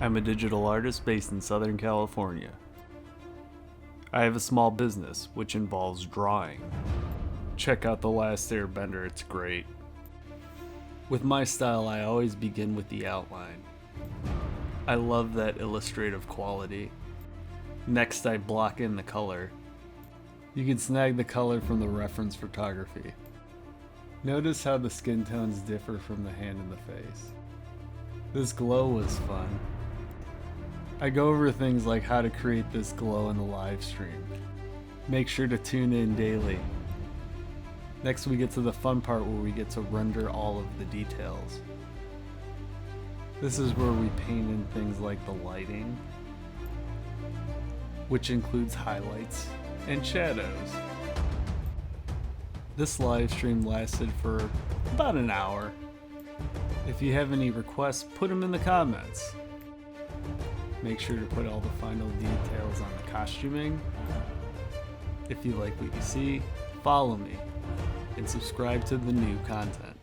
I'm a digital artist based in Southern California. I have a small business which involves drawing. Check out The Last Airbender, it's great. With my style, I always begin with the outline. I love that illustrative quality. Next, I block in the color. You can snag the color from the reference photography. Notice how the skin tones differ from the hand and the face. This glow was fun. I go over things like how to create this glow in the live stream. Make sure to tune in daily. Next we get to the fun part where we get to render all of the details. This is where we paint in things like the lighting, which includes highlights and shadows. This live stream lasted for about an hour. If you have any requests, put them in the comments. Make sure to put all the final details on the costuming. If you like what you see, follow me and subscribe to the new content.